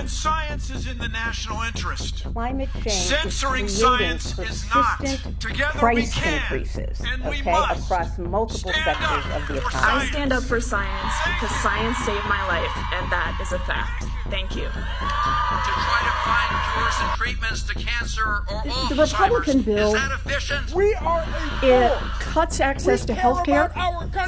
And science is in the national interest. Climate change Censoring is science is not. Together we price can, increases, and we okay, must across multiple stand sectors up of the for economy. I stand up for science because science saved my life, and that is a fact. Thank you. To try to find cures and treatments to cancer or Alzheimer's. The Republican bill, Is that efficient? it cuts access to health care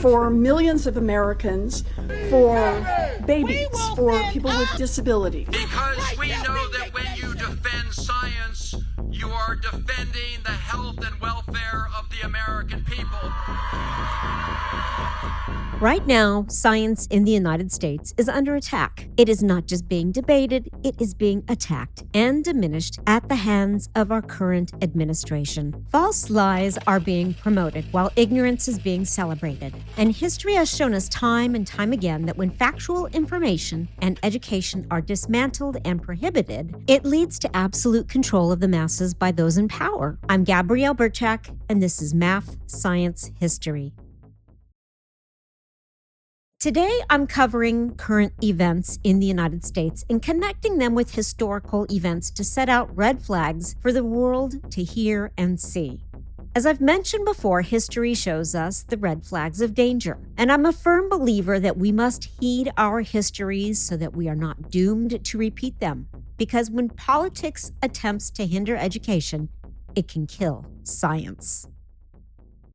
for millions of Americans, for babies, for people with disabilities. Because we know that when you defend science, you are defending the health and welfare of the American people. Right now, science in the United States is under attack. It is not just being debated, it is being attacked and diminished at the hands of our current administration. False lies are being promoted while ignorance is being celebrated. And history has shown us time and time again that when factual information and education are dismantled and prohibited, it leads to absolute control of the masses by those in power. I'm Gabrielle Burchak, and this is Math Science History. Today, I'm covering current events in the United States and connecting them with historical events to set out red flags for the world to hear and see. As I've mentioned before, history shows us the red flags of danger, and I'm a firm believer that we must heed our histories so that we are not doomed to repeat them. Because when politics attempts to hinder education, it can kill science.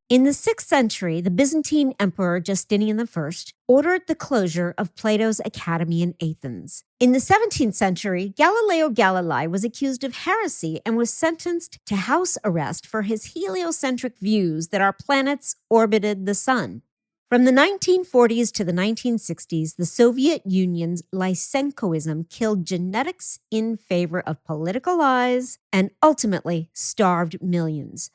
In the 6th century, the Byzantine Emperor Justinian I ordered the closure of Plato's Academy in Athens. In the 17th century, Galileo Galilei was accused of heresy and was sentenced to house arrest for his heliocentric views that our planets orbited the sun. From the 1940s to the 1960s, the Soviet Union's Lysenkoism killed genetics in favor of political lies and ultimately starved millions.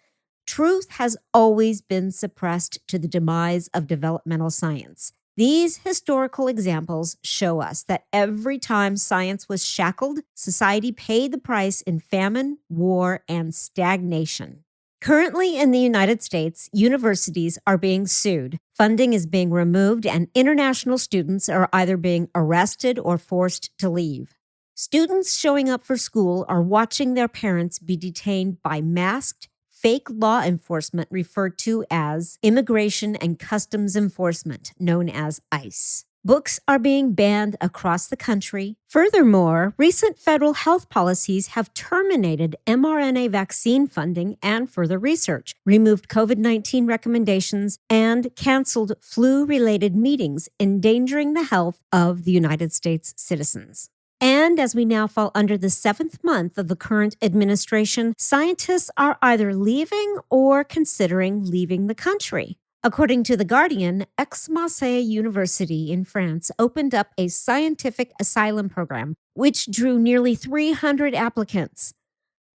Truth has always been suppressed to the demise of developmental science. These historical examples show us that every time science was shackled, society paid the price in famine, war, and stagnation. Currently in the United States, universities are being sued, funding is being removed, and international students are either being arrested or forced to leave. Students showing up for school are watching their parents be detained by masked, fake law enforcement referred to as Immigration and Customs Enforcement, known as ICE. Books are being banned across the country. Furthermore, recent federal health policies have terminated mRNA vaccine funding and further research, removed COVID-19 recommendations, and canceled flu-related meetings, endangering the health of the United States citizens. And as we now fall under the 7th month of the current administration, scientists are either leaving or considering leaving the country. According to The Guardian, Aix-Marseille University in France opened up a scientific asylum program, which drew nearly 300 applicants.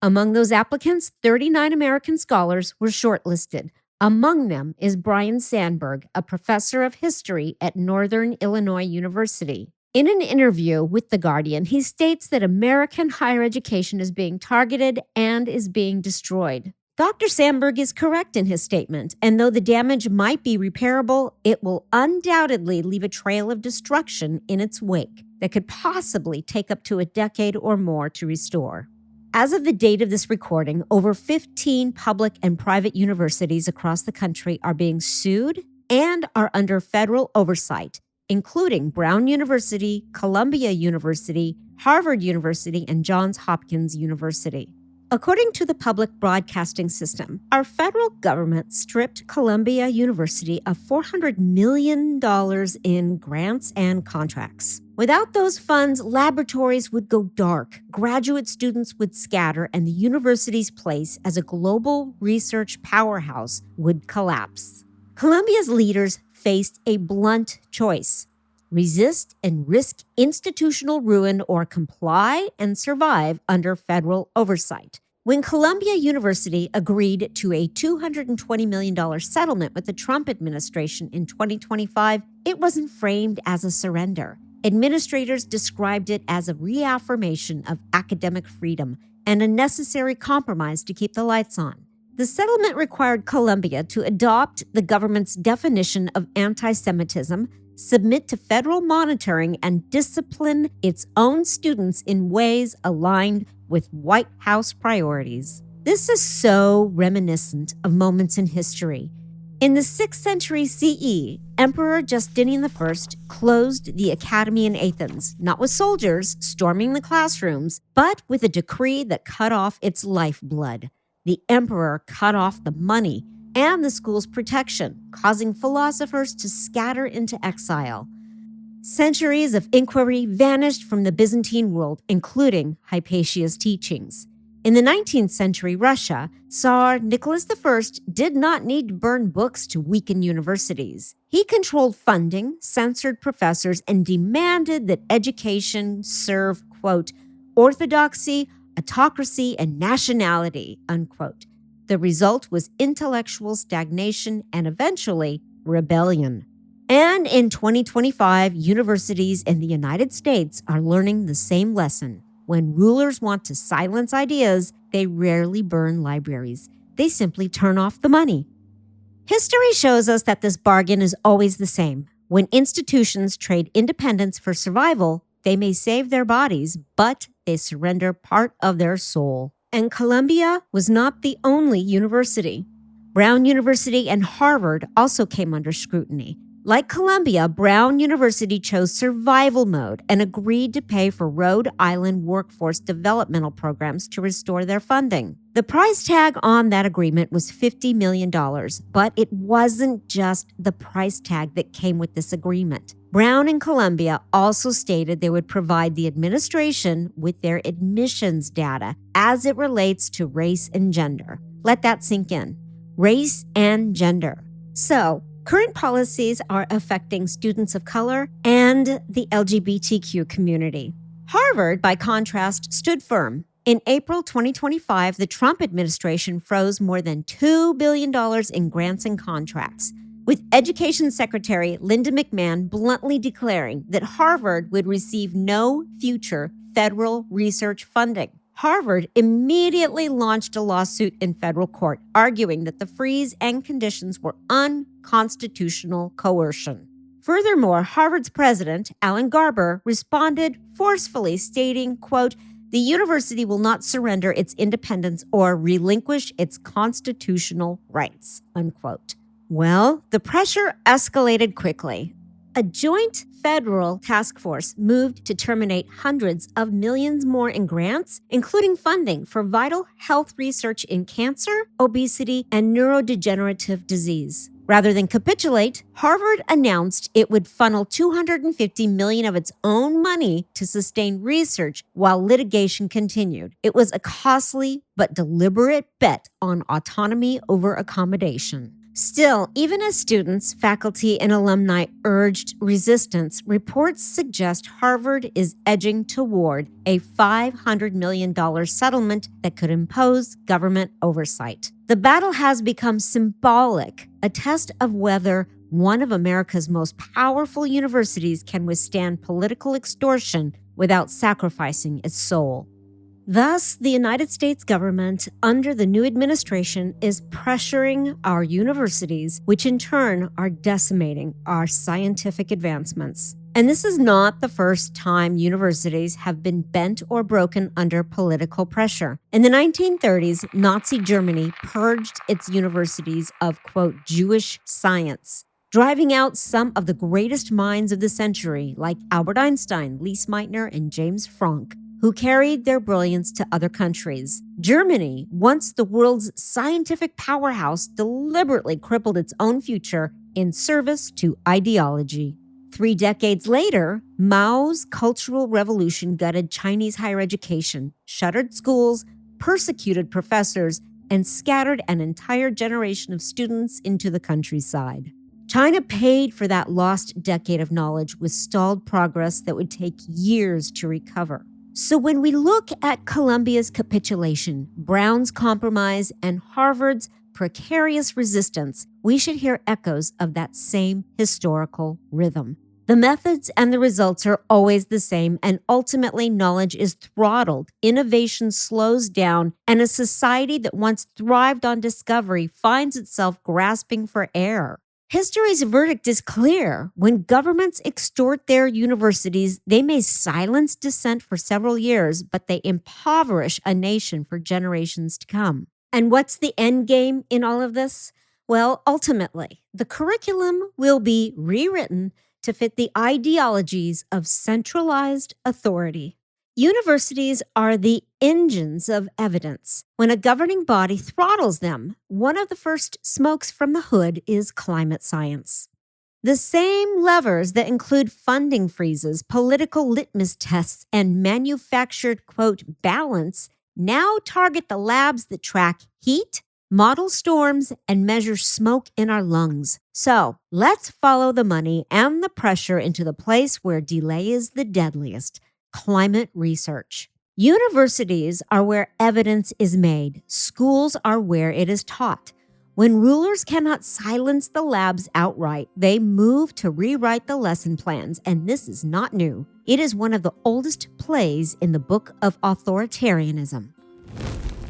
Among those applicants, 39 American scholars were shortlisted. Among them is Brian Sandberg, a professor of history at Northern Illinois University. In an interview with The Guardian, he states that American higher education is being targeted and is being destroyed. Dr. Sandberg is correct in his statement, and though the damage might be repairable, it will undoubtedly leave a trail of destruction in its wake that could possibly take up to a decade or more to restore. As of the date of this recording, over 15 public and private universities across the country are being sued and are under federal oversight, including Brown University, Columbia University, Harvard University, and Johns Hopkins University. According to the public broadcasting system, our federal government stripped Columbia University of $400 million in grants and contracts. Without those funds, laboratories would go dark, graduate students would scatter, and the university's place as a global research powerhouse would collapse. Columbia's leaders faced a blunt choice: resist and risk institutional ruin or comply and survive under federal oversight. When Columbia University agreed to a $220 million settlement with the Trump administration in 2025, it wasn't framed as a surrender. Administrators described it as a reaffirmation of academic freedom and a necessary compromise to keep the lights on. The settlement required Columbia to adopt the government's definition of anti-Semitism, submit to federal monitoring and discipline its own students in ways aligned with White House priorities. This is so reminiscent of moments in history. In the 6th century CE, Emperor Justinian I closed the academy in Athens, not with soldiers storming the classrooms, but with a decree that cut off its lifeblood. The emperor cut off the money and the school's protection, causing philosophers to scatter into exile. Centuries of inquiry vanished from the Byzantine world, including Hypatia's teachings. In the 19th century Russia, Tsar Nicholas I did not need to burn books to weaken universities. He controlled funding, censored professors, and demanded that education serve, quote, orthodoxy, autocracy, and nationality, unquote. The result was intellectual stagnation and eventually rebellion. And in 2025, universities in the United States are learning the same lesson. When rulers want to silence ideas, they rarely burn libraries. They simply turn off the money. History shows us that this bargain is always the same. When institutions trade independence for survival, they may save their bodies, but they surrender part of their soul. And Columbia was not the only university. Brown University and Harvard also came under scrutiny. Like Columbia, Brown University chose survival mode and agreed to pay for Rhode Island workforce developmental programs to restore their funding. The price tag on that agreement was $50 million, but it wasn't just the price tag that came with this agreement. Brown and Columbia also stated they would provide the administration with their admissions data as it relates to race and gender. Let that sink in. Race and gender. So, current policies are affecting students of color and the LGBTQ community. Harvard, by contrast, stood firm. In April 2025, the Trump administration froze more than $2 billion in grants and contracts, with Education Secretary Linda McMahon bluntly declaring that Harvard would receive no future federal research funding. Harvard immediately launched a lawsuit in federal court, arguing that the freeze and conditions were unconstitutional coercion. Furthermore, Harvard's president, Alan Garber, responded forcefully, stating, quote, "The university will not surrender its independence or relinquish its constitutional rights," unquote. Well, the pressure escalated quickly. A joint federal task force moved to terminate hundreds of millions more in grants, including funding for vital health research in cancer, obesity, and neurodegenerative disease. Rather than capitulate, Harvard announced it would funnel $250 million of its own money to sustain research while litigation continued. It was a costly but deliberate bet on autonomy over accommodation. Still, even as students, faculty, and alumni urged resistance, reports suggest Harvard is edging toward a $500 million settlement that could impose government oversight. The battle has become symbolic, a test of whether one of America's most powerful universities can withstand political extortion without sacrificing its soul. Thus, the United States government, under the new administration, is pressuring our universities, which in turn are decimating our scientific advancements. And this is not the first time universities have been bent or broken under political pressure. In the 1930s, Nazi Germany purged its universities of, quote, Jewish science, driving out some of the greatest minds of the century, like Albert Einstein, Lise Meitner, and James Franck, who carried their brilliance to other countries. Germany, once the world's scientific powerhouse, deliberately crippled its own future in service to ideology. 3 decades later, Mao's Cultural Revolution gutted Chinese higher education, shuttered schools, persecuted professors, and scattered an entire generation of students into the countryside. China paid for that lost decade of knowledge with stalled progress that would take years to recover. So when we look at Columbia's capitulation, Brown's compromise, and Harvard's precarious resistance, we should hear echoes of that same historical rhythm. The methods and the results are always the same, and ultimately knowledge is throttled, innovation slows down, and a society that once thrived on discovery finds itself grasping for air. History's verdict is clear. When governments extort their universities, they may silence dissent for several years, but they impoverish a nation for generations to come. And what's the end game in all of this? Well, ultimately, the curriculum will be rewritten to fit the ideologies of centralized authority. Universities are the engines of evidence. When a governing body throttles them, one of the first smokes from the hood is climate science. The same levers that include funding freezes, political litmus tests, and manufactured, quote, balance now target the labs that track heat, model storms, and measure smoke in our lungs. So let's follow the money and the pressure into the place where delay is the deadliest. Climate research. Universities are where evidence is made. Schools are where it is taught. When rulers cannot silence the labs outright, they move to rewrite the lesson plans, and this is not new. It is one of the oldest plays in the book of authoritarianism.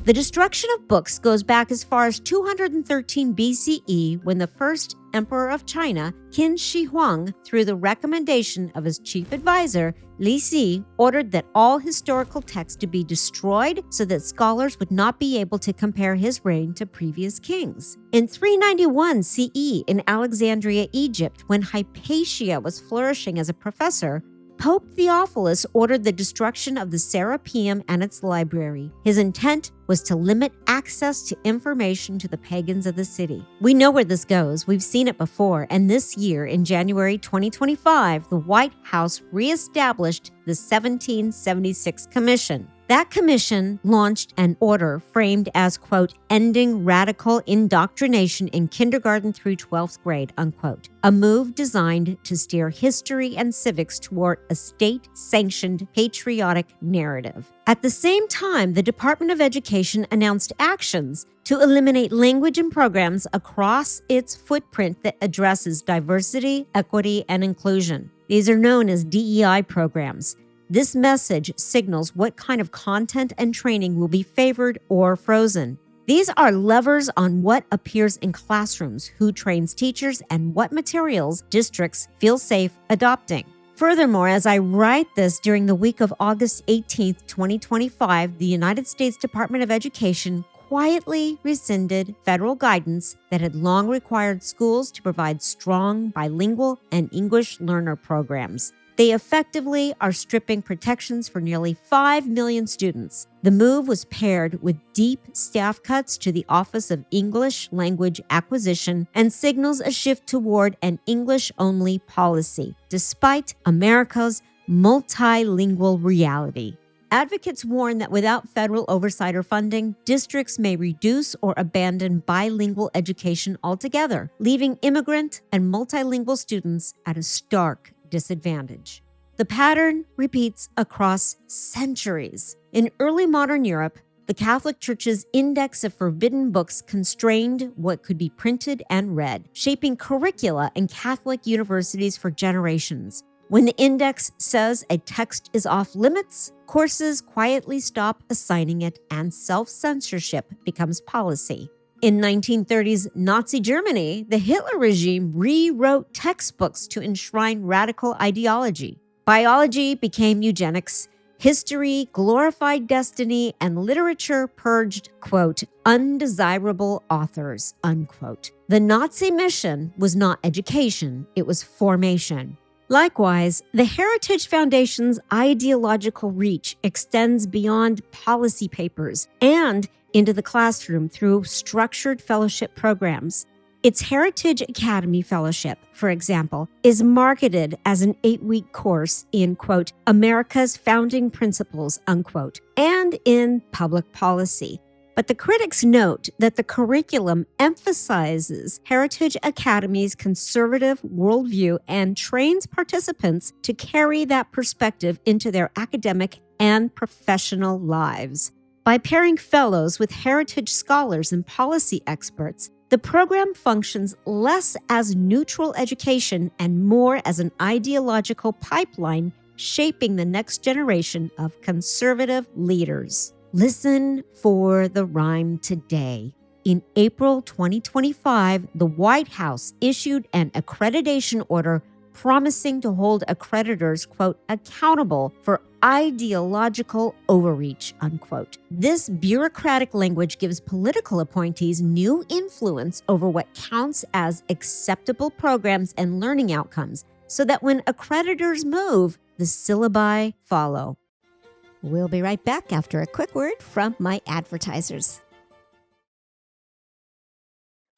The destruction of books goes back as far as 213 BCE when the first emperor of China, Qin Shi Huang, through the recommendation of his chief advisor, Li Si, ordered that all historical texts to be destroyed so that scholars would not be able to compare his reign to previous kings. In 391 CE in Alexandria, Egypt, when Hypatia was flourishing as a professor, Pope Theophilus ordered the destruction of the Serapeum and its library. His intent was to limit access to information to the pagans of the city. We know where this goes. We've seen it before. And this year, in January 2025, the White House reestablished the 1776 Commission. That commission launched an order framed as, quote, ending radical indoctrination in kindergarten through 12th grade, unquote. A move designed to steer history and civics toward a state-sanctioned patriotic narrative. At the same time, the Department of Education announced actions to eliminate language and programs across its footprint that addresses diversity, equity, and inclusion. These are known as DEI programs. This message signals what kind of content and training will be favored or frozen. These are levers on what appears in classrooms, who trains teachers, and what materials districts feel safe adopting. Furthermore, as I write this during the week of August 18, 2025, the United States Department of Education quietly rescinded federal guidance that had long required schools to provide strong bilingual and English learner programs. They effectively are stripping protections for nearly 5 million students. The move was paired with deep staff cuts to the Office of English Language Acquisition and signals a shift toward an English-only policy, despite America's multilingual reality. Advocates warn that without federal oversight or funding, districts may reduce or abandon bilingual education altogether, leaving immigrant and multilingual students at a stark disadvantage. The pattern repeats across centuries. In early modern Europe, the Catholic Church's index of forbidden books constrained what could be printed and read, shaping curricula in Catholic universities for generations. When the index says a text is off limits, courses quietly stop assigning it and self-censorship becomes policy. In 1930s Nazi Germany, the Hitler regime rewrote textbooks to enshrine radical ideology. Biology became eugenics, history glorified destiny, and literature purged, quote, undesirable authors, unquote. The Nazi mission was not education, it was formation. Likewise, the Heritage Foundation's ideological reach extends beyond policy papers and into the classroom through structured fellowship programs. Its Heritage Academy Fellowship, for example, is marketed as an 8-week course in, quote, America's founding principles, unquote, and in public policy. But the critics note that the curriculum emphasizes Heritage Academy's conservative worldview and trains participants to carry that perspective into their academic and professional lives. By pairing fellows with heritage scholars and policy experts, the program functions less as neutral education and more as an ideological pipeline shaping the next generation of conservative leaders. Listen for the rhyme today. in April 2025, the White House issued an accreditation order promising to hold accreditors, quote, accountable for ideological overreach, unquote. This bureaucratic language gives political appointees new influence over what counts as acceptable programs and learning outcomes, so that when accreditors move, the syllabi follow. We'll be right back after a quick word from my advertisers.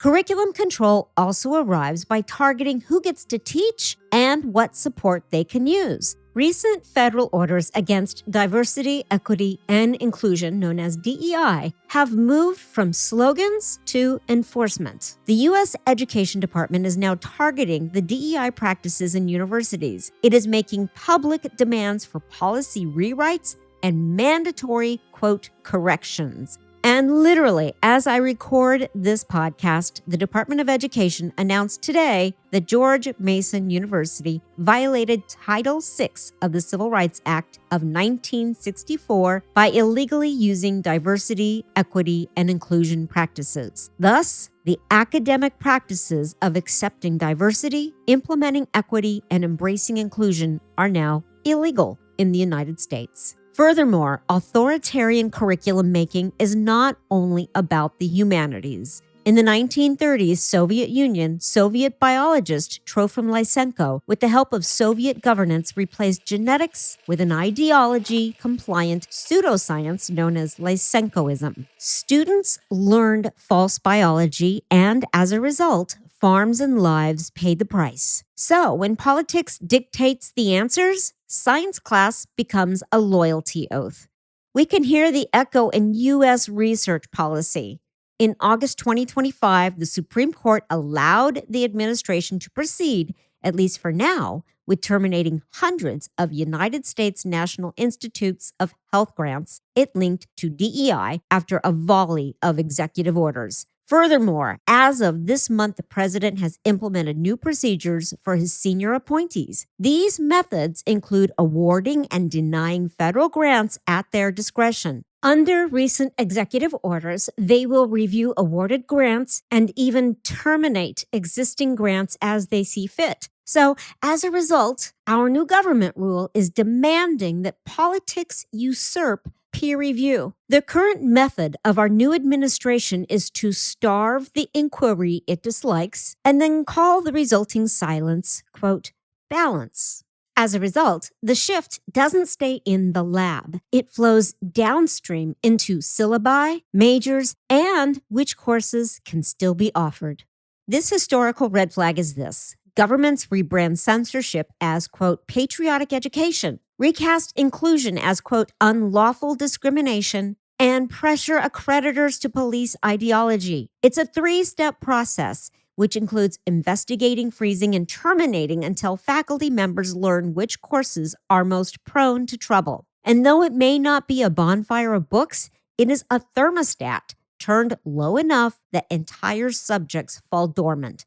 Curriculum control also arrives by targeting who gets to teach and what support they can use. Recent federal orders against diversity, equity, and inclusion, known as DEI, have moved from slogans to enforcement. The U.S. Education Department is now targeting the DEI practices in universities. It is making public demands for policy rewrites and mandatory, quote, corrections. And literally, as I record this podcast, the Department of Education announced today that George Mason University violated Title VI of the Civil Rights Act of 1964 by illegally using diversity, equity, and inclusion practices. Thus, the academic practices of accepting diversity, implementing equity, and embracing inclusion are now illegal in the United States. Furthermore, authoritarian curriculum making is not only about the humanities. In the 1930s Soviet Union, Soviet biologist Trofim Lysenko, with the help of Soviet governance, replaced genetics with an ideology-compliant pseudoscience known as Lysenkoism. Students learned false biology, and as a result, farms and lives paid the price. So, when politics dictates the answers, science class becomes a loyalty oath. We can hear the echo in U.S. research policy. In August 2025, the Supreme Court allowed the administration to proceed, at least for now, with terminating hundreds of United States National Institutes of Health grants it linked to DEI after a volley of executive orders. Furthermore, as of this month, the president has implemented new procedures for his senior appointees. These methods include awarding and denying federal grants at their discretion. Under recent executive orders, they will review awarded grants and even terminate existing grants as they see fit. So, as a result, our new government rule is demanding that politics usurp peer review. The current method of our new administration is to starve the inquiry it dislikes and then call the resulting silence, quote, balance. As a result, the shift doesn't stay in the lab. It flows downstream into syllabi, majors, and which courses can still be offered. This historical red flag is this. Governments rebrand censorship as, quote, patriotic education, recast inclusion as, quote, unlawful discrimination, and pressure accreditors to police ideology. It's a three-step process, which includes investigating, freezing, and terminating until faculty members learn which courses are most prone to trouble. And though it may not be a bonfire of books, it is a thermostat turned low enough that entire subjects fall dormant.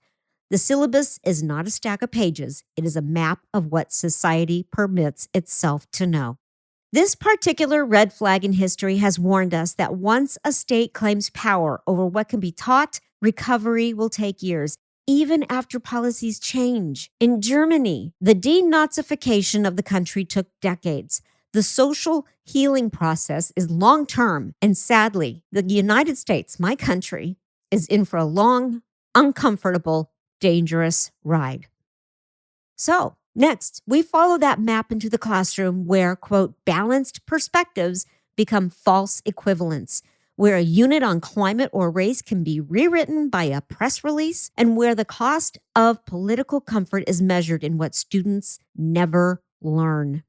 The syllabus is not a stack of pages. It is a map of what society permits itself to know. This particular red flag in history has warned us that once a state claims power over what can be taught, recovery will take years, even after policies change. In Germany, the denazification of the country took decades. The social healing process is long-term, and sadly, the United States, my country, is in for a long, uncomfortable, dangerous ride. So, next, we follow that map into the classroom where, quote, balanced perspectives become false equivalents, where a unit on climate or race can be rewritten by a press release, and where the cost of political comfort is measured in what students never learn.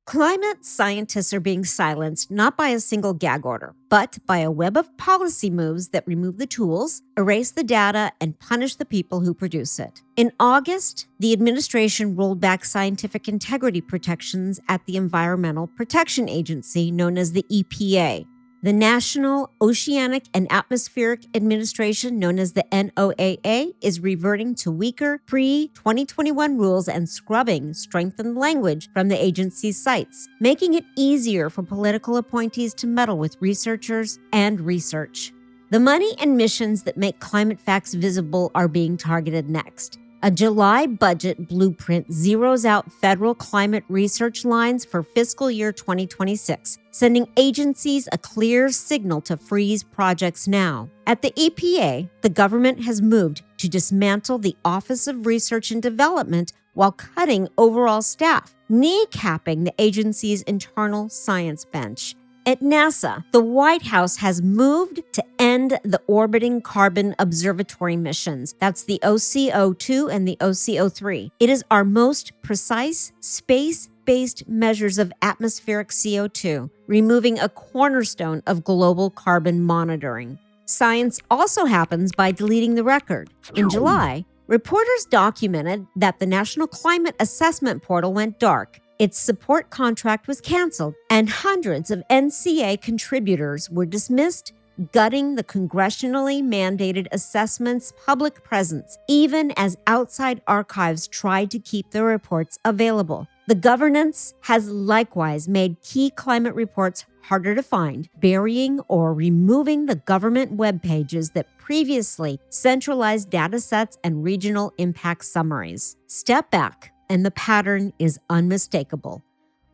Climate scientists are being silenced not by a single gag order, but by a web of policy moves that remove the tools, erase the data, and punish the people who produce it. In August, the administration rolled back scientific integrity protections at the Environmental Protection Agency, known as the EPA. The National Oceanic and Atmospheric Administration, known as the NOAA, is reverting to weaker pre-2021 rules and scrubbing strengthened language from the agency's sites, making it easier for political appointees to meddle with researchers and research. The money and missions that make climate facts visible are being targeted next. A July budget blueprint zeroes out federal climate research lines for fiscal year 2026, sending agencies a clear signal to freeze projects now. At the EPA, the government has moved to dismantle the Office of Research and Development while cutting overall staff, kneecapping the agency's internal science bench. At NASA, the White House has moved to end the orbiting carbon observatory missions. That's the OCO2 and the OCO3. It is our most precise space-based measures of atmospheric CO2, removing a cornerstone of global carbon monitoring. Science also happens by deleting the record. In July, reporters documented that the National Climate Assessment Portal went dark. Its support contract was canceled, and hundreds of NCA contributors were dismissed, gutting the congressionally mandated assessment's public presence, even as outside archives tried to keep the reports available. The governance has likewise made key climate reports harder to find, burying or removing the government web pages that previously centralized data sets and regional impact summaries. Step back, and the pattern is unmistakable.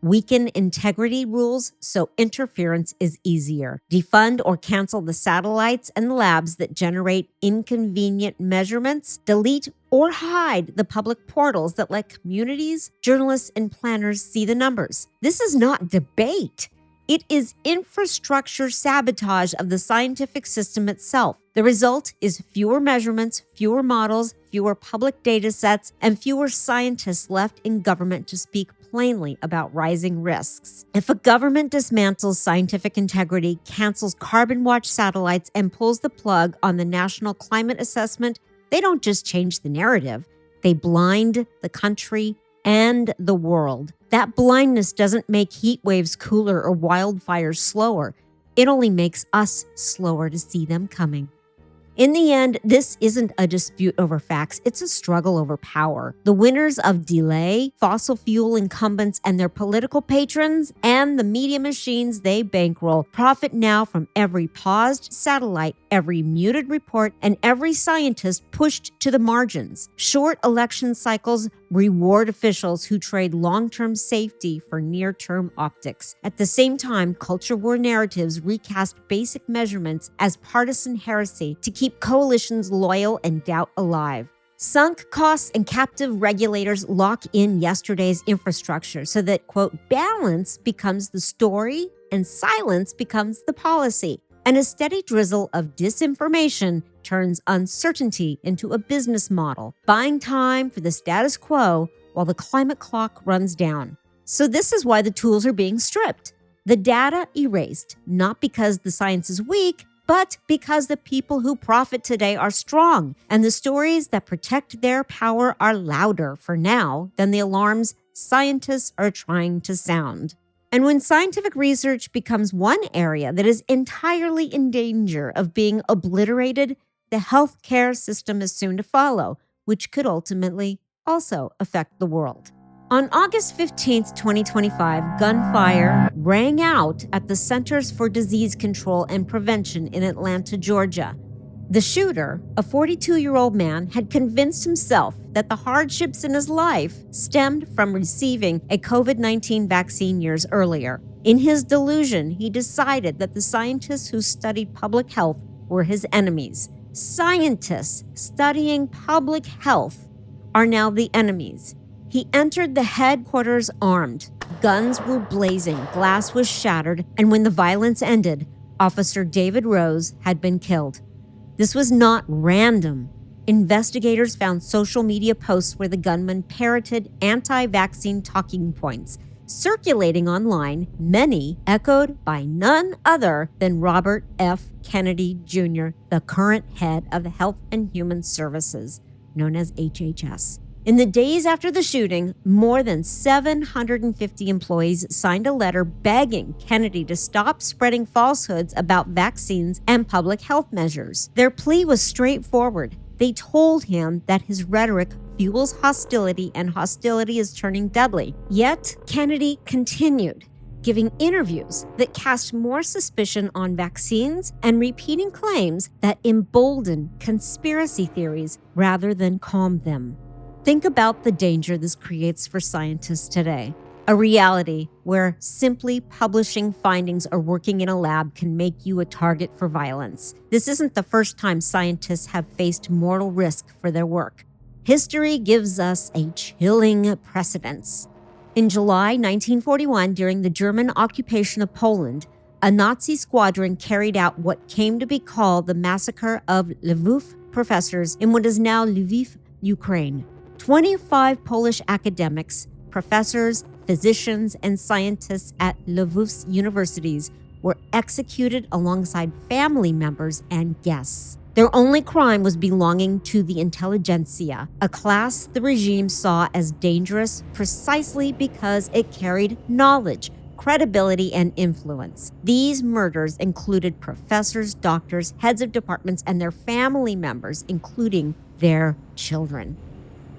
Weaken integrity rules so interference is easier. Defund or cancel the satellites and labs that generate inconvenient measurements. Delete or hide the public portals that let communities, journalists, and planners see the numbers. This is not debate. It is infrastructure sabotage of the scientific system itself. The result is fewer measurements, fewer models, fewer public data sets, and fewer scientists left in government to speak plainly about rising risks. If a government dismantles scientific integrity, cancels Carbon Watch satellites, and pulls the plug on the National Climate Assessment, they don't just change the narrative, they blind the country and the world. That blindness doesn't make heat waves cooler or wildfires slower. It only makes us slower to see them coming. In the end, this isn't a dispute over facts, it's a struggle over power. The winners of delay, fossil fuel incumbents and their political patrons, and the media machines they bankroll profit now from every paused satellite, every muted report, and every scientist pushed to the margins. Short election cycles reward officials who trade long-term safety for near-term optics. At the same time, culture war narratives recast basic measurements as partisan heresy to keep coalitions loyal and doubt alive. Sunk costs and captive regulators lock in yesterday's infrastructure so that, quote, balance becomes the story and silence becomes the policy. And a steady drizzle of disinformation turns uncertainty into a business model, buying time for the status quo while the climate clock runs down. So this is why the tools are being stripped. The data erased, not because the science is weak, but because the people who profit today are strong, and the stories that protect their power are louder for now than the alarms scientists are trying to sound. And when scientific research becomes one area that is entirely in danger of being obliterated, the healthcare system is soon to follow, which could ultimately also affect the world. On August 15th, 2025, gunfire rang out at the Centers for Disease Control and Prevention in Atlanta, Georgia. The shooter, a 42-year-old man, had convinced himself that the hardships in his life stemmed from receiving a COVID-19 vaccine years earlier. In his delusion, he decided that the scientists who studied public health were his enemies. Scientists studying public health are now the enemies. He entered the headquarters armed. Guns were blazing, glass was shattered, and when the violence ended, Officer David Rose had been killed. This was not random. Investigators found social media posts where the gunman parroted anti-vaccine talking points, circulating online, many echoed by none other than Robert F. Kennedy Jr., the current head of Health and Human Services, known as HHS. In the days after the shooting, more than 750 employees signed a letter begging Kennedy to stop spreading falsehoods about vaccines and public health measures. Their plea was straightforward. They told him that his rhetoric fuels hostility and hostility is turning deadly. Yet, Kennedy continued. giving interviews that cast more suspicion on vaccines and repeating claims that embolden conspiracy theories rather than calm them. Think about the danger this creates for scientists today. A reality where simply publishing findings or working in a lab can make you a target for violence. This isn't the first time scientists have faced mortal risk for their work. History gives us a chilling precedence. In July 1941, during the German occupation of Poland, a Nazi squadron carried out what came to be called the Massacre of Lvov professors in what is now Lviv, Ukraine. 25 Polish academics, professors, physicians, and scientists at Lvov's universities were executed alongside family members and guests. Their only crime was belonging to the intelligentsia, a class the regime saw as dangerous precisely because it carried knowledge, credibility, and influence. These murders included professors, doctors, heads of departments, and their family members, including their children.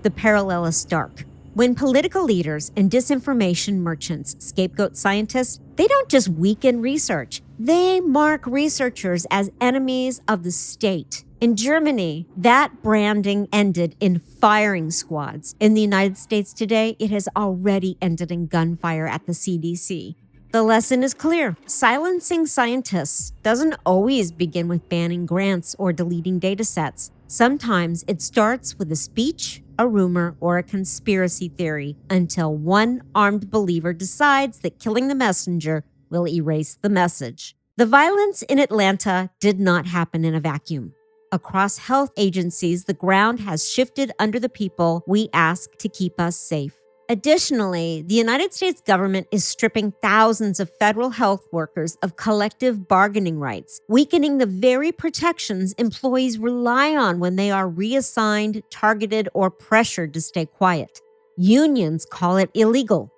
The parallel is stark. When political leaders and disinformation merchants scapegoat scientists, they don't just weaken research. They mark researchers as enemies of the state. In Germany, that branding ended in firing squads. In the United States today, it has already ended in gunfire at the CDC. The lesson is clear. Silencing scientists doesn't always begin with banning grants or deleting data sets. Sometimes it starts with a speech, a rumor, or a conspiracy theory until one armed believer decides that killing the messenger will erase the message. The violence in Atlanta did not happen in a vacuum. Across health agencies, the ground has shifted under the people we ask to keep us safe. Additionally, the United States government is stripping thousands of federal health workers of collective bargaining rights, weakening the very protections employees rely on when they are reassigned, targeted, or pressured to stay quiet. Unions call it illegal.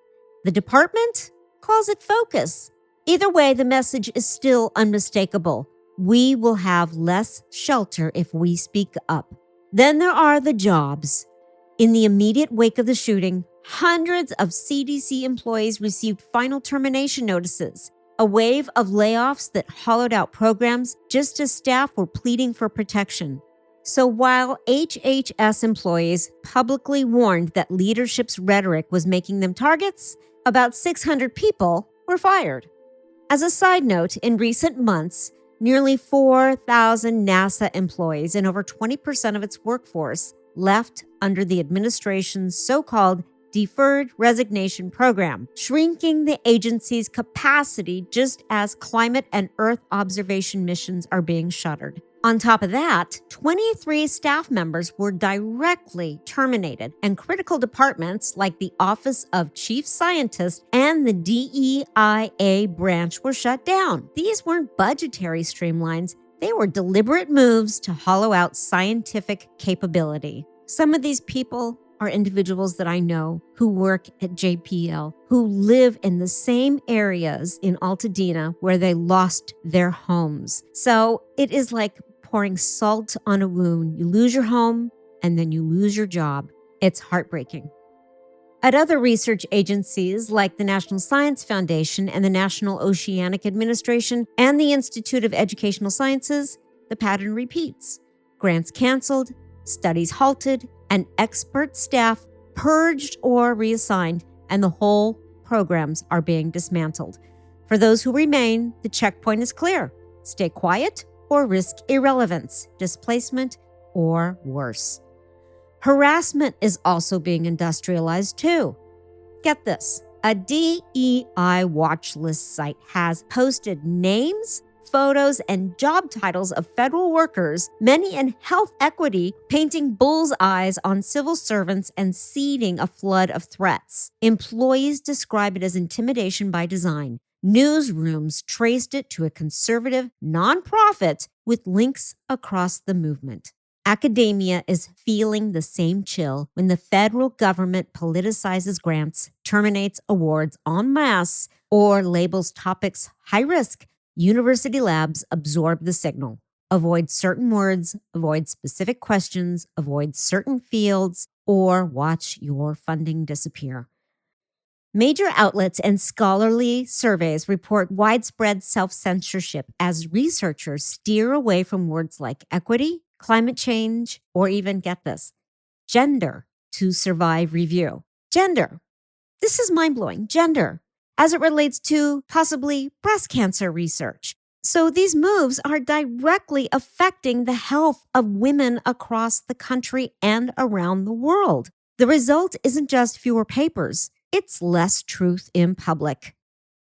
The department calls it focus. Either way, the message is still unmistakable. We will have less shelter if we speak up. Then there are the jobs. In the immediate wake of the shooting, hundreds of CDC employees received final termination notices, a wave of layoffs that hollowed out programs just as staff were pleading for protection. So while HHS employees publicly warned that leadership's rhetoric was making them targets, about 600 people were fired. As a side note, in recent months, nearly 4,000 NASA employees and over 20% of its workforce left under the administration's so-called Deferred Resignation Program, shrinking the agency's capacity just as climate and Earth observation missions are being shuttered. On top of that, 23 staff members were directly terminated, and critical departments like the Office of Chief Scientist and the DEIA branch were shut down. These weren't budgetary streamlines. They were deliberate moves to hollow out scientific capability. Some of these people are individuals that I know who work at JPL, who live in the same areas in Altadena where they lost their homes. So it is like pouring salt on a wound. You lose your home and then you lose your job. It's heartbreaking. At other research agencies like the National Science Foundation and the National Oceanic Administration and the Institute of Educational Sciences, the pattern repeats. Grants canceled, studies halted, and expert staff purged or reassigned, and the whole programs are being dismantled. For those who remain, the checkpoint is clear. Stay quiet or risk irrelevance, displacement, or worse. Harassment is also being industrialized too. Get this, a DEI watch list site has posted names, photos, and job titles of federal workers, many in health equity, painting bull's eyes on civil servants and seeding a flood of threats. Employees describe it as intimidation by design. Newsrooms traced it to a conservative nonprofit with links across the movement. Academia is feeling the same chill when the federal government politicizes grants, terminates awards en masse, or labels topics high risk. University labs absorb the signal. Avoid certain words, avoid specific questions, avoid certain fields, or watch your funding disappear. Major outlets and scholarly surveys report widespread self-censorship as researchers steer away from words like equity, climate change, or even, get this, gender to survive review. Gender. This is mind-blowing. Gender, as it relates to possibly breast cancer research. So these moves are directly affecting the health of women across the country and around the world. The result isn't just fewer papers. It's less truth in public.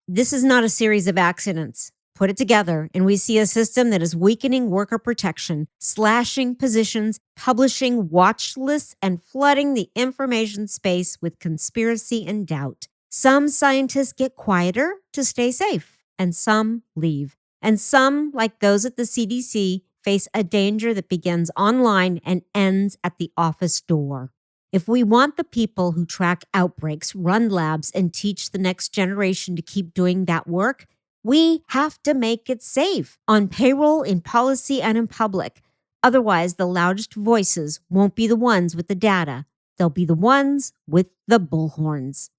This is not a series of accidents. Put it together, and we see a system that is weakening worker protection, slashing positions, publishing watch lists, and flooding the information space with conspiracy and doubt. Some scientists get quieter to stay safe, and some leave. And some, like those at the CDC, face a danger that begins online and ends at the office door. If we want the people who track outbreaks, run labs, and teach the next generation to keep doing that work, we have to make it safe on payroll, in policy, and in public. Otherwise, the loudest voices won't be the ones with the data. They'll be the ones with the bullhorns.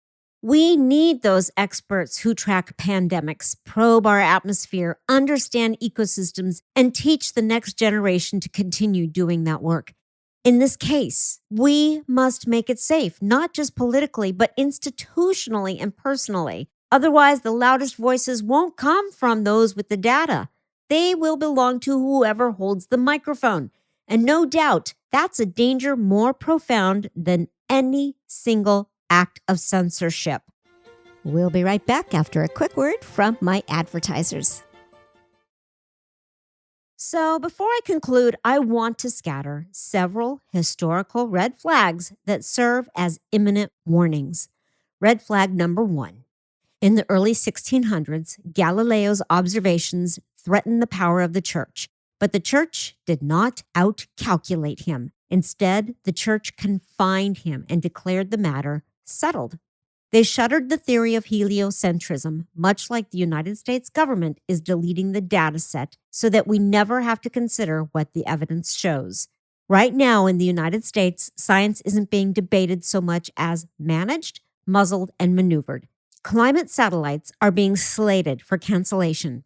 We need those experts who track pandemics, probe our atmosphere, understand ecosystems, and teach the next generation to continue doing that work. In this case, we must make it safe, not just politically, but institutionally and personally. Otherwise, the loudest voices won't come from those with the data. They will belong to whoever holds the microphone. And no doubt, that's a danger more profound than any single act of censorship. We'll be right back after a quick word from my advertisers. So before I conclude, I want to scatter several historical red flags that serve as imminent warnings. Red flag number 1. In the early 1600s, Galileo's observations threatened the power of the church, but the church did not outcalculate him. Instead, the church confined him and declared the matter settled. They shuttered the theory of heliocentrism, much like the United States government is deleting the data set so that we never have to consider what the evidence shows. Right now in the United States, science isn't being debated so much as managed, muzzled, and maneuvered. Climate satellites are being slated for cancellation.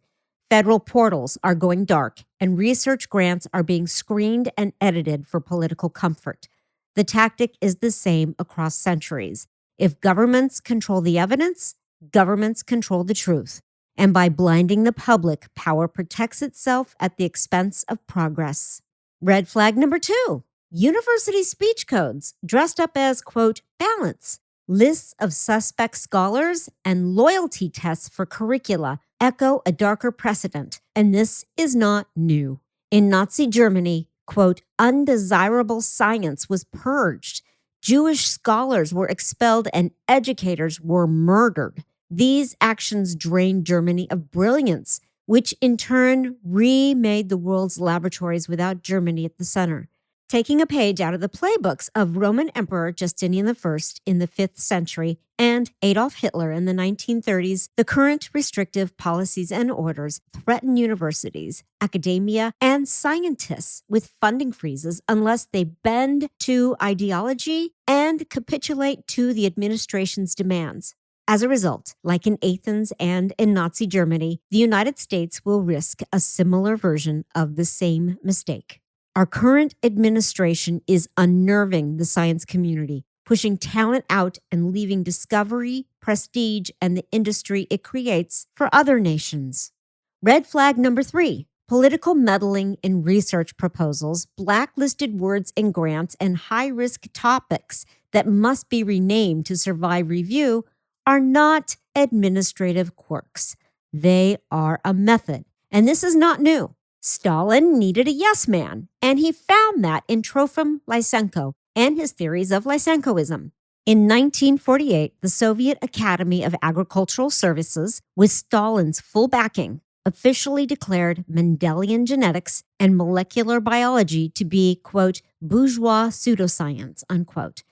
Federal portals are going dark, and research grants are being screened and edited for political comfort. The tactic is the same across centuries. If governments control the evidence, governments control the truth. And by blinding the public, power protects itself at the expense of progress. Red flag number 2, university speech codes dressed up as, quote, balance. Lists of suspect scholars and loyalty tests for curricula echo a darker precedent, and this is not new. In Nazi Germany, quote, undesirable science was purged. Jewish scholars were expelled and educators were murdered. These actions drained Germany of brilliance, which in turn remade the world's laboratories without Germany at the center. Taking a page out of the playbooks of Roman Emperor Justinian I in the 5th century and Adolf Hitler in the 1930s, the current restrictive policies and orders threaten universities, academia, and scientists with funding freezes unless they bend to ideology and capitulate to the administration's demands. As a result, like in Athens and in Nazi Germany, the United States will risk a similar version of the same mistake. Our current administration is unnerving the science community, pushing talent out and leaving discovery, prestige, and the industry it creates for other nations. Red flag number 3, political meddling in research proposals, blacklisted words in grants, and high-risk topics that must be renamed to survive review are not administrative quirks. They are a method, and this is not new. Stalin needed a yes man, and he found that in Trofim Lysenko and his theories of Lysenkoism. In 1948, the Soviet Academy of Agricultural Services, with Stalin's full backing, officially declared Mendelian genetics and molecular biology to be, quote, bourgeois pseudoscience, unquote.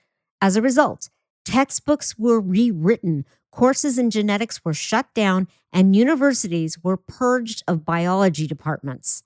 As a result, textbooks were rewritten, courses in genetics were shut down, and universities were purged of biology departments.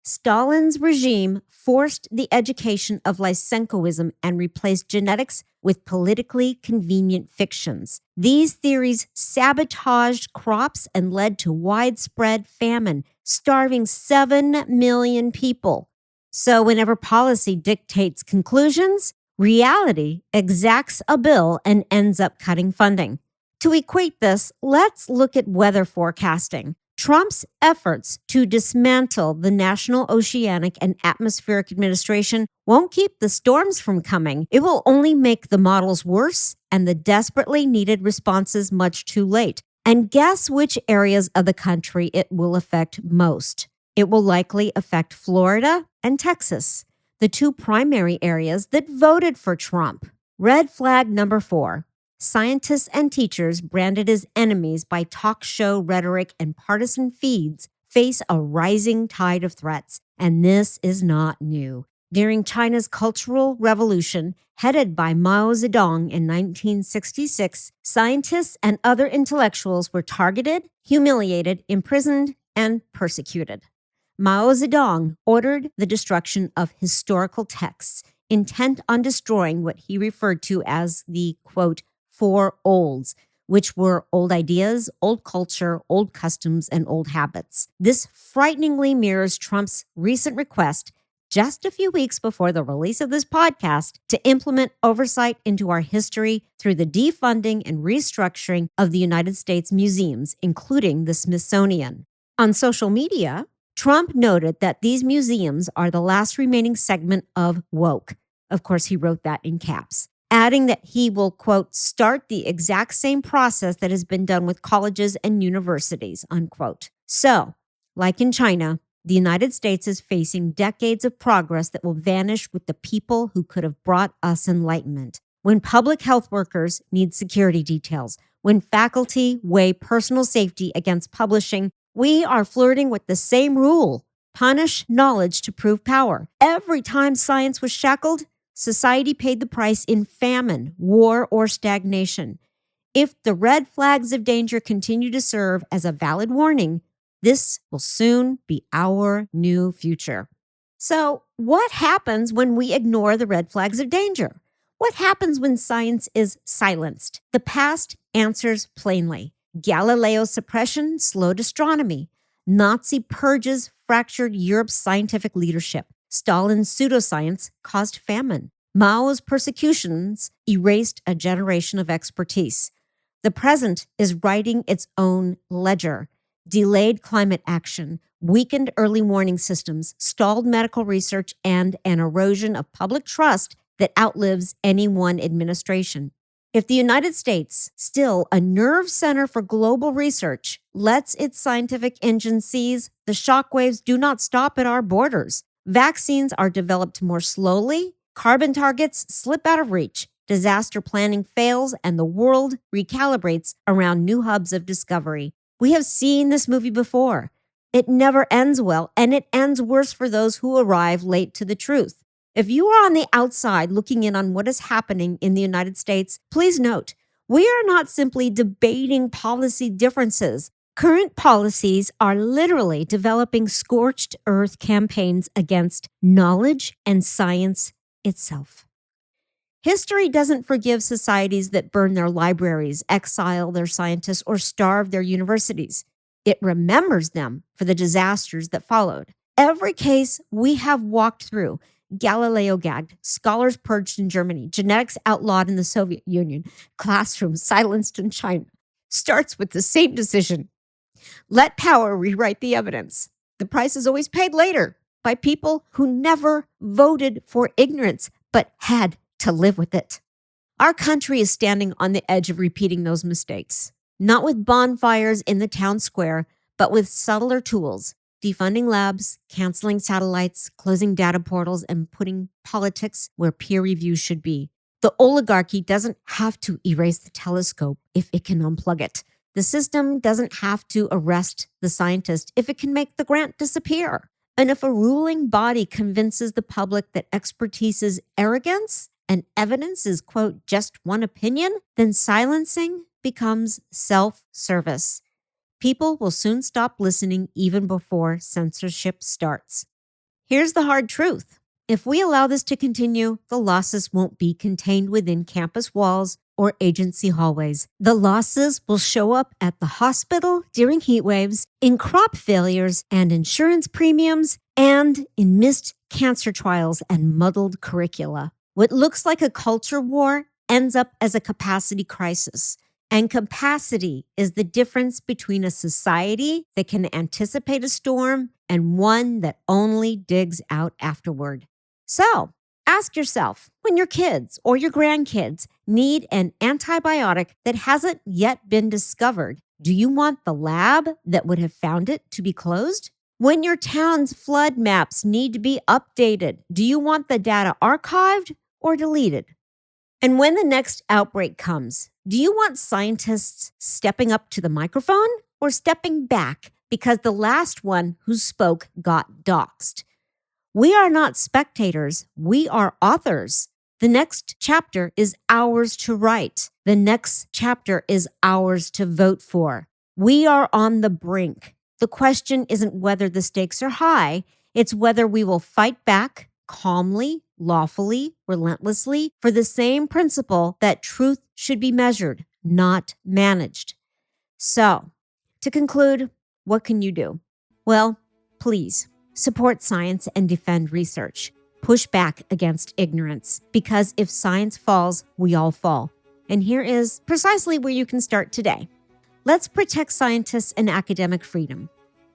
Stalin's regime forced the education of Lysenkoism and replaced genetics with politically convenient fictions. These theories sabotaged crops and led to widespread famine, starving 7 million people. So whenever policy dictates conclusions, reality exacts a bill and ends up cutting funding. To equate this, let's look at weather forecasting. Trump's efforts to dismantle the National Oceanic and Atmospheric Administration won't keep the storms from coming. It will only make the models worse and the desperately needed responses much too late. And guess which areas of the country it will affect most? It will likely affect Florida and Texas, the two primary areas that voted for Trump. Red flag number 4. Scientists and teachers branded as enemies by talk show rhetoric and partisan feeds face a rising tide of threats, and this is not new. During China's Cultural Revolution, headed by Mao Zedong in 1966, scientists and other intellectuals were targeted, humiliated, imprisoned, and persecuted. Mao Zedong ordered the destruction of historical texts, intent on destroying what he referred to as the, quote, 4 olds, which were old ideas, old culture, old customs, and old habits. This frighteningly mirrors Trump's recent request, just a few weeks before the release of this podcast, to implement oversight into our history through the defunding and restructuring of the United States museums, including the Smithsonian. On social media, Trump noted that these museums are the last remaining segment of woke. Of course, he wrote that in caps, adding that he will, quote, start the exact same process that has been done with colleges and universities, unquote. So, like in China, the United States is facing decades of progress that will vanish with the people who could have brought us enlightenment. When public health workers need security details, when faculty weigh personal safety against publishing, we are flirting with the same rule: punish knowledge to prove power. Every time science was shackled, society paid the price in famine, war, or stagnation. If the red flags of danger continue to serve as a valid warning, this will soon be our new future. So, what happens when we ignore the red flags of danger? What happens when science is silenced? The past answers plainly. Galileo's suppression slowed astronomy. Nazi purges fractured Europe's scientific leadership. Stalin's pseudoscience caused famine. Mao's persecutions erased a generation of expertise. The present is writing its own ledger. Delayed climate action, weakened early warning systems, stalled medical research, and an erosion of public trust that outlives any one administration. If the United States, still a nerve center for global research, lets its scientific engine seize, the shockwaves do not stop at our borders. Vaccines are developed more slowly, carbon targets slip out of reach, disaster planning fails, and the world recalibrates around new hubs of discovery. We have seen this movie before. It never ends well, and it ends worse for those who arrive late to the truth. If you are on the outside looking in on what is happening in the United States, please note, we are not simply debating policy differences. Current policies are literally developing scorched earth campaigns against knowledge and science itself. History doesn't forgive societies that burn their libraries, exile their scientists, or starve their universities. It remembers them for the disasters that followed. Every case we have walked through, Galileo gagged, scholars purged in Germany, genetics outlawed in the Soviet Union, classrooms silenced in China, starts with the same decision. Let power rewrite the evidence. The price is always paid later by people who never voted for ignorance, but had to live with it. Our country is standing on the edge of repeating those mistakes, not with bonfires in the town square, but with subtler tools, defunding labs, canceling satellites, closing data portals, and putting politics where peer review should be. The oligarchy doesn't have to erase the telescope if it can unplug it. The system doesn't have to arrest the scientist if it can make the grant disappear. And if a ruling body convinces the public that expertise is arrogance and evidence is, quote, just one opinion, then silencing becomes self-service. People will soon stop listening even before censorship starts. Here's the hard truth. If we allow this to continue, the losses won't be contained within campus walls or agency hallways. The losses will show up at the hospital during heat waves, in crop failures and insurance premiums, and in missed cancer trials and muddled curricula. What looks like a culture war ends up as a capacity crisis. And capacity is the difference between a society that can anticipate a storm and one that only digs out afterward. So, ask yourself, when your kids or your grandkids need an antibiotic that hasn't yet been discovered, do you want the lab that would have found it to be closed? When your town's flood maps need to be updated, do you want the data archived or deleted? And when the next outbreak comes, do you want scientists stepping up to the microphone or stepping back because the last one who spoke got doxxed? We are not spectators, we are authors. The next chapter is ours to write. The next chapter is ours to vote for. We are on the brink. The question isn't whether the stakes are high, it's whether we will fight back calmly, lawfully, relentlessly for the same principle that truth should be measured, not managed. So, to conclude, what can you do? Well, please support science and defend research. Push back against ignorance, because if science falls, we all fall. And here is precisely where you can start today. Let's protect scientists and academic freedom.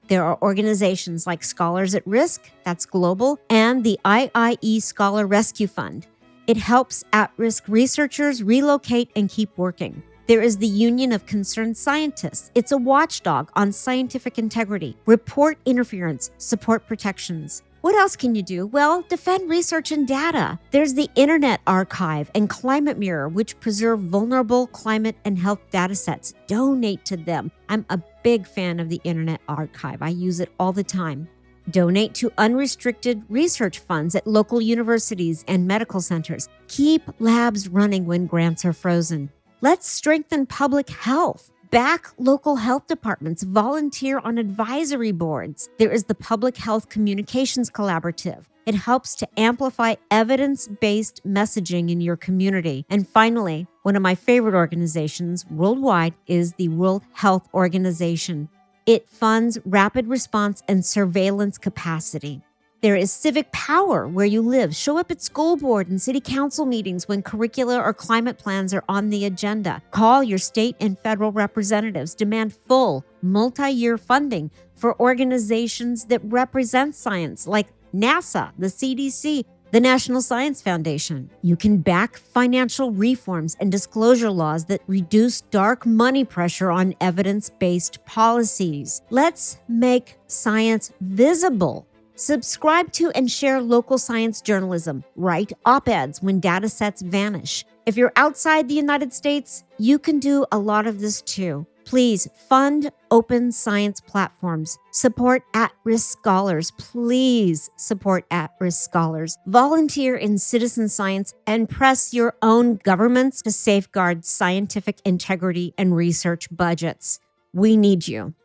There are organizations like Scholars at Risk, that's global, and the IIE Scholar Rescue Fund. It helps at-risk researchers relocate and keep working. There is the Union of Concerned Scientists. It's a watchdog on scientific integrity, report interference, support protections. What else can you do? Well, defend research and data. There's the Internet Archive and Climate Mirror, which preserve vulnerable climate and health data sets. Donate to them. I'm a big fan of the Internet Archive. I use it all the time. Donate to unrestricted research funds at local universities and medical centers. Keep labs running when grants are frozen. Let's strengthen public health. Back local health departments. Volunteer on advisory boards. There is the Public Health Communications Collaborative. It helps to amplify evidence-based messaging in your community. And finally, one of my favorite organizations worldwide is the World Health Organization. It funds rapid response and surveillance capacity. There is civic power where you live. Show up at school board and city council meetings when curricula or climate plans are on the agenda. Call your state and federal representatives. Demand full, multi-year funding for organizations that represent science like NASA, the CDC, the National Science Foundation. You can back financial reforms and disclosure laws that reduce dark money pressure on evidence-based policies. Let's make science visible. Subscribe to and share local science journalism. Write op-eds when data sets vanish. If you're outside the United States, you can do a lot of this too. Please fund open science platforms. Support at-risk scholars. Please support at-risk scholars. Volunteer in citizen science and press your own governments to safeguard scientific integrity and research budgets. We need you.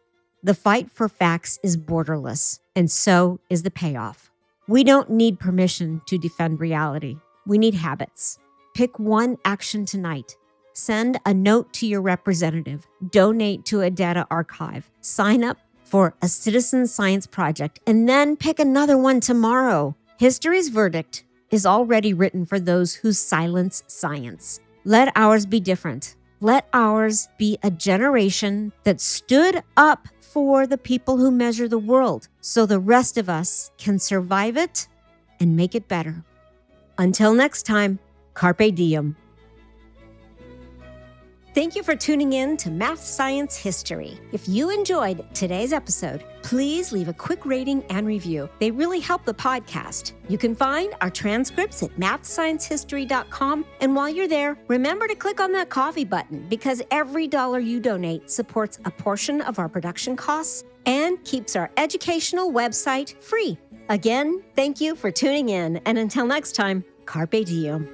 The fight for facts is borderless, and so is the payoff. We don't need permission to defend reality. We need habits. Pick one action tonight. Send a note to your representative. Donate to a data archive. Sign up for a citizen science project, and then pick another one tomorrow. History's verdict is already written for those who silence science. Let ours be different. Let ours be a generation that stood up for the people who measure the world, so the rest of us can survive it and make it better. Until next time, Carpe Diem. Thank you for tuning in to Math Science History. If you enjoyed today's episode, please leave a quick rating and review. They really help the podcast. You can find our transcripts at mathsciencehistory.com. And while you're there, remember to click on that coffee button, because every dollar you donate supports a portion of our production costs and keeps our educational website free. Again, thank you for tuning in. And until next time, Carpe Diem.